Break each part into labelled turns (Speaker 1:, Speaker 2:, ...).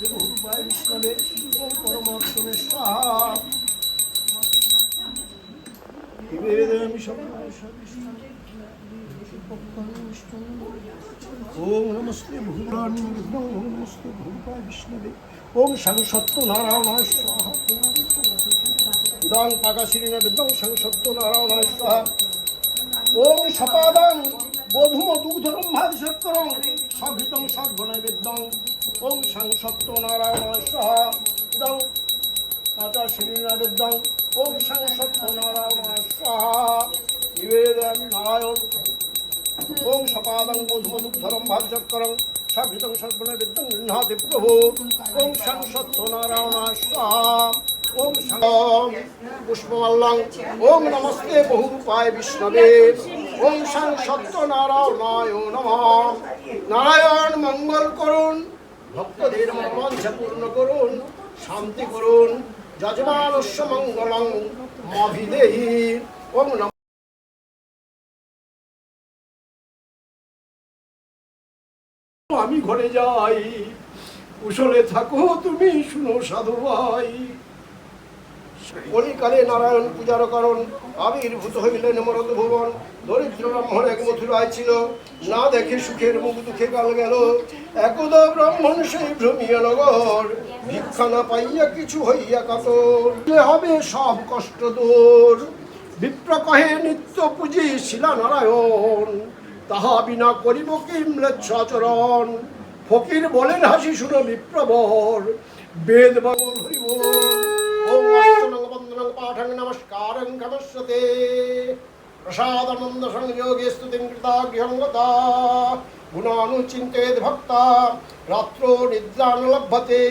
Speaker 1: বহুরূপায় বিষ্ণবে ওম পরমাত্মনে স্বাহা ओम नमस्ते भूतानि ओम नमस्ते भूताय विष्णवे ओम शं सत्यनारायणाय स्वाहा इदं पाकशिरेण विद्मं शं सत्यनारायणाय स्वाहा ओम सपादं बोधुमदुग्धरं भादिशक्करं सघृतं सद्गुणैवेद्यं ओम शं सत्यनारायणाय स्वाहा इदं पाकशिरेण विद्मं ओम शं सत्यनारायणाय स्वाहा निवेदयामि नारायण ओम सपादं बोधुमदुग्धरं भादिशक्करं सघृतं सद्गुणैवेद्यं गृह्णाति प्रभो ओम शं सत्यनारायणाय स्वाहा ओम शं पुष्पमल्लं ओम नमस्ते बहुरूपाय विष्णवे ओम शं सत्यनारायणाय नमः नारायण मंगल করুন ভক্তদের মনোবাঞ্ছা পূর্ণ করুন শান্তি করুন যজমানস্য মঙ্গলং মভিদেহি ওম আমি ঘরে যাই কুশলে থাকো তুমি শুনো সাধু ভাই কলিকালে নারায়ণ পূজার কারণ আবির্ভূত হইলেন মরদ ভুবন দরিদ্র ব্রাহ্মণ এক মথুরায় ছিল না দেখে সুখের মুখ দুঃখে কাল গেল একদা ব্রাহ্মণ সেই ভ্রমিয়া নগর ভিক্ষা না পাইয়া কিছু হইয়া কাতর হবে সব কষ্ট দূর বিপ্র কহে নিত্য পূজি শিলা নারায়ণ তাহা বিনা করিব কি ম্লেচ্ছাচরণ ফকির বলেন হাসি শুনো বিপ্রবর বেদ বাবল হরিব ওম অষ্টমঙ্গ বন্দনং পাঠং নমস্কারং নমস্তে প্রসাদানন্দ সংযোগে স্তুতিং কৃতাজ্ঞংগতা গুণানুচিন্তেদ ভক্তা রাত্রো নিদ্রান লভ্যতে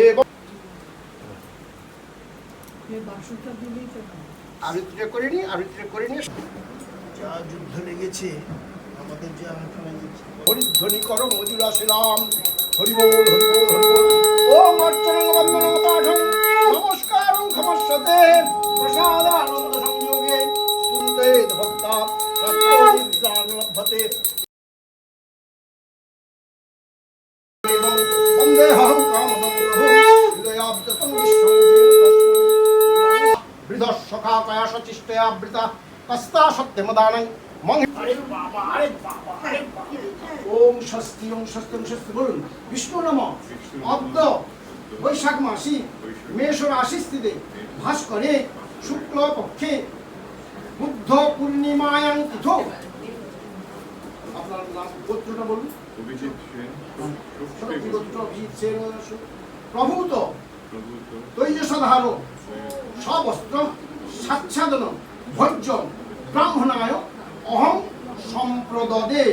Speaker 1: এবং আবৃত্তিটা করিনি যা যুদ্ধ লেগেছে আমাদের যে হরিধ্বনি করো মধুরা শিলাম হরিবোল হরিবোল হরিবোল ওম অর্চনং বন্দনং পাঠং নমস্কারং খমস্যতে প্রসাদানন্দ সংযোগে স্তুতে ভক্তা রাত্রো নিদ্রান লভ্যতে বন্দেহং কামদং প্রভু হৃদয়াব্দতং বিশ্বং তস্मै বৃদ্ধসখা কয়াসচিষ্টয়া বৃতা কস্তা সত্যমদানং अरे बाबा ओम स्वस्ति বলুন বিষ্ণু নম অদ্য বৈশাখ মাসি মেষ রাশি স্থিতে ভাস্করে শুক্ল পক্ষে বুদ্ধ পূর্ণিমায়াং তিথ আপনার নাম গোত্রটা বলুন অভিজিৎ সেন প্রভূত তৈজসধারো সবস্ত্র সাচ্ছাদন ভোজ্য ব্রাহ্মণায় অহং সম্প্রদদে